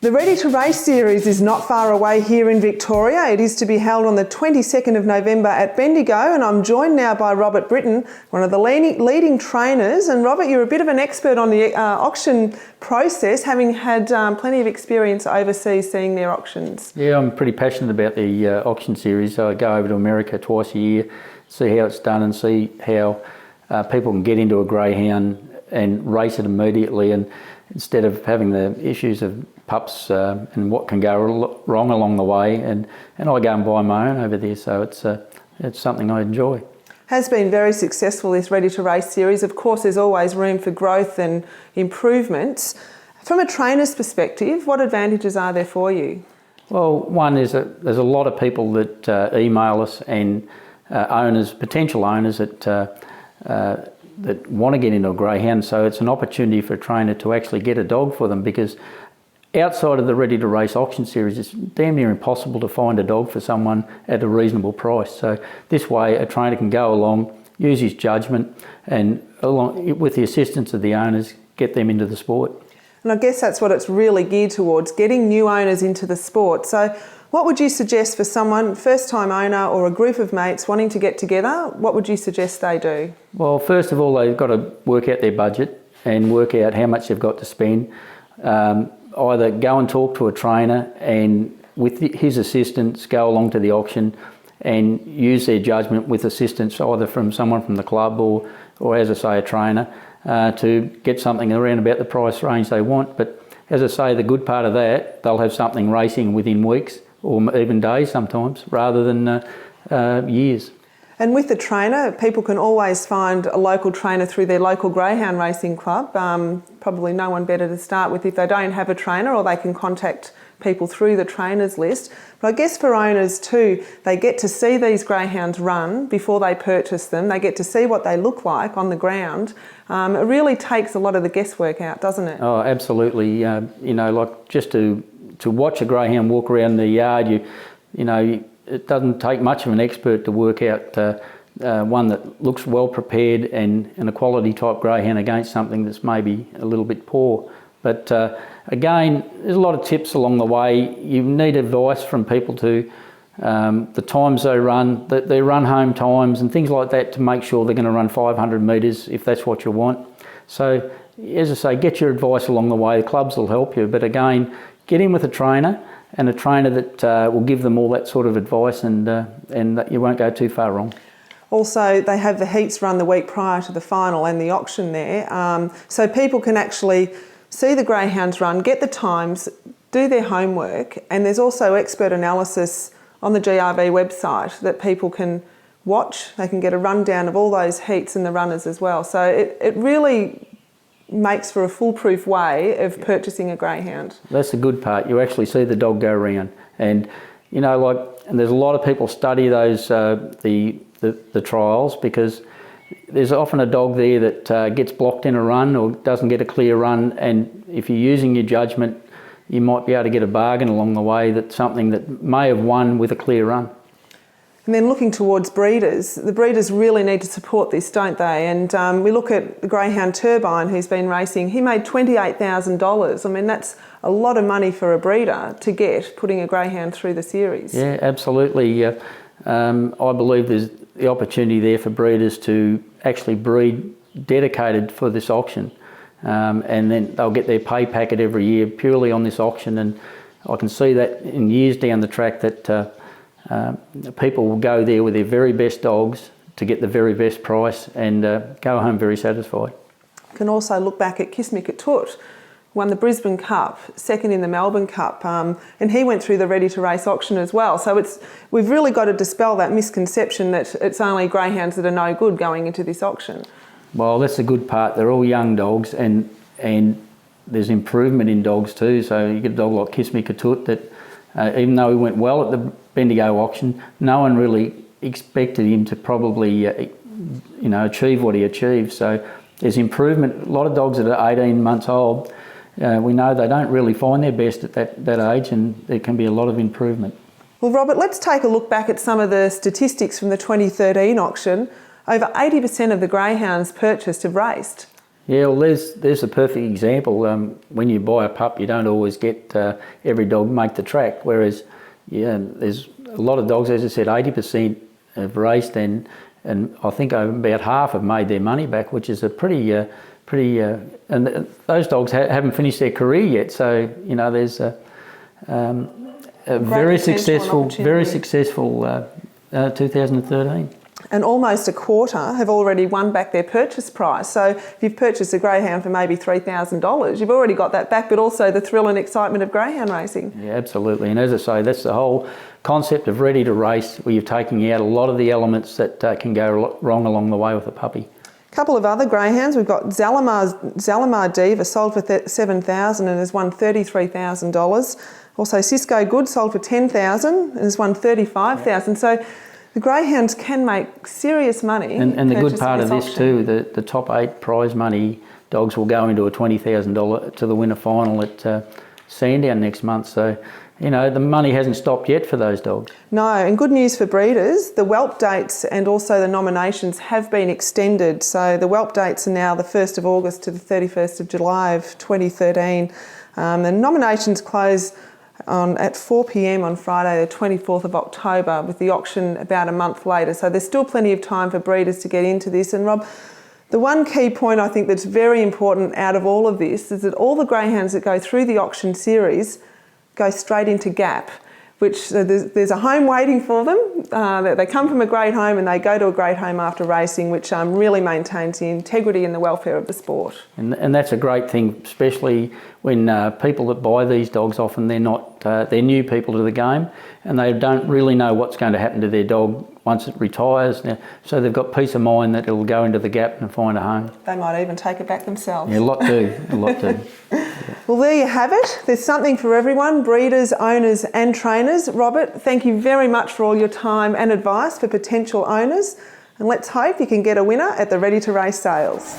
The Ready to Race series is not far away here in Victoria. It is to be held on the 22nd of November at Bendigo, and I'm joined now by Robert Britton, one of the leading trainers. And Robert, you're a bit of an expert on the auction process, having had plenty of experience overseas seeing their auctions. Yeah, I'm pretty passionate about the auction series. I go over to America twice a year, see how it's done and see how people can get into a greyhound and race it immediately, and instead of having the issues of pups and what can go wrong along the way, and I go and buy my own over there, so it's something I enjoy. Has been very successful, this Ready to Race series. Of course, there's always room for growth and improvements. From a trainer's perspective, what advantages are there for you? Well, one is that there's a lot of people that email us, and potential owners that want to get into a greyhound, so it's an opportunity for a trainer to actually get a dog for them, because outside of the Ready to Race auction series, it's damn near impossible to find a dog for someone at a reasonable price. So this way a trainer can go along, use his judgment, and along with the assistance of the owners, get them into the sport. And I guess that's what it's really geared towards, getting new owners into the sport. So what would you suggest for someone, first-time owner or a group of mates wanting to get together? What would you suggest they do? Well, first of all, they've got to work out their budget and work out how much they've got to spend. Either go and talk to a trainer and with his assistance go along to the auction and use their judgment with assistance either from someone from the club or as I say, a trainer to get something around about the price range they want. But as I say, the good part of that, they'll have something racing within weeks or even days sometimes, rather than years. And with the trainer, people can always find a local trainer through their local Greyhound Racing Club. Probably no one better to start with if they don't have a trainer, or they can contact people through the trainers list. But I guess for owners too, they get to see these greyhounds run before they purchase them. They get to see what they look like on the ground. It really takes a lot of the guesswork out, doesn't it? Oh, absolutely. Like just to watch a greyhound walk around the yard, it doesn't take much of an expert to work out one that looks well prepared and a quality type greyhound against something that's maybe a little bit poor. But again, there's a lot of tips along the way. You need advice from people to the times they run, their run home times and things like that, to make sure they're going to run 500 metres if that's what you want. So as I say, get your advice along the way. The clubs will help you, but again, get in with a trainer, and a trainer that will give them all that sort of advice, and that you won't go too far wrong. Also, they have the heats run the week prior to the final and the auction there, so people can actually see the greyhounds run, get the times, do their homework, and there's also expert analysis on the GRV website that people can watch. They can get a rundown of all those heats and the runners as well. So it really makes for a foolproof way of purchasing a greyhound. That's the good part. You actually see the dog go around, and and there's a lot of people study those the trials, because there's often a dog there that gets blocked in a run or doesn't get a clear run, and if you're using your judgment, you might be able to get a bargain along the way, that's something that may have won with a clear run. And then looking towards breeders, the breeders really need to support this, don't they? And we look at the Greyhound Turbine, who's been racing. He made $28,000. I mean, that's a lot of money for a breeder to get, putting a greyhound through the series. Yeah, absolutely. I believe there's the opportunity there for breeders to actually breed dedicated for this auction. And then they'll get their pay packet every year purely on this auction. And I can see that in years down the track that people will go there with their very best dogs to get the very best price and go home very satisfied. You can also look back at Kiss Me Katut, won the Brisbane Cup, second in the Melbourne Cup, and he went through the Ready to Race auction as well. So we've really got to dispel that misconception that it's only greyhounds that are no good going into this auction. Well, that's the good part. They're all young dogs, and there's improvement in dogs too. So you get a dog like Kiss Me Katut that even though he went well at the Bendigo auction, no one really expected him to probably achieve what he achieved. So there's improvement. A lot of dogs that are 18 months old, we know they don't really find their best at that age, and there can be a lot of improvement. Well, Robert, let's take a look back at some of the statistics from the 2013 auction. Over 80% of the greyhounds purchased have raced. Yeah, well, there's a perfect example. When you buy a pup, you don't always get every dog make the track. Whereas, yeah, there's a lot of dogs, as I said, 80% have raced, and I think about half have made their money back, which is a pretty. And those dogs haven't finished their career yet. So there's a very successful 2013. And almost a quarter have already won back their purchase price. So if you've purchased a greyhound for maybe $3,000, you've already got that back, but also the thrill and excitement of greyhound racing. Yeah, absolutely. And as I say, that's the whole concept of ready to race, where you're taking out a lot of the elements that can go wrong along the way with a puppy. A couple of other greyhounds. We've got Zalamar Diva, sold for $7,000 and has won $33,000. Also Cisco Good, sold for $10,000 and has won $35,000. So the greyhounds can make serious money. And the good part of this too, the top 8 prize money dogs will go into a $20,000 to the winner final at Sandown next month. So, the money hasn't stopped yet for those dogs. No, and good news for breeders, the whelp dates and also the nominations have been extended. So the whelp dates are now the 1st of August to the 31st of July of 2013. The nominations close at 4 p.m. on Friday the 24th of October, with the auction about a month later. So there's still plenty of time for breeders to get into this. And Rob, the one key point I think that's very important out of all of this is that all the greyhounds that go through the auction series go straight into gap, which there's a home waiting for them. They come from a great home and they go to a great home after racing, which really maintains the integrity and the welfare of the sport. And that's a great thing, especially when people that buy these dogs, often they're new people to the game, and they don't really know what's going to happen to their dog once it retires. So they've got peace of mind that it'll go into the gap and find a home. They might even take it back themselves. Yeah, a lot do. Well, there you have it. There's something for everyone, breeders, owners and trainers. Robert, thank you very much for all your time and advice for potential owners. And let's hope you can get a winner at the Ready to Race sales.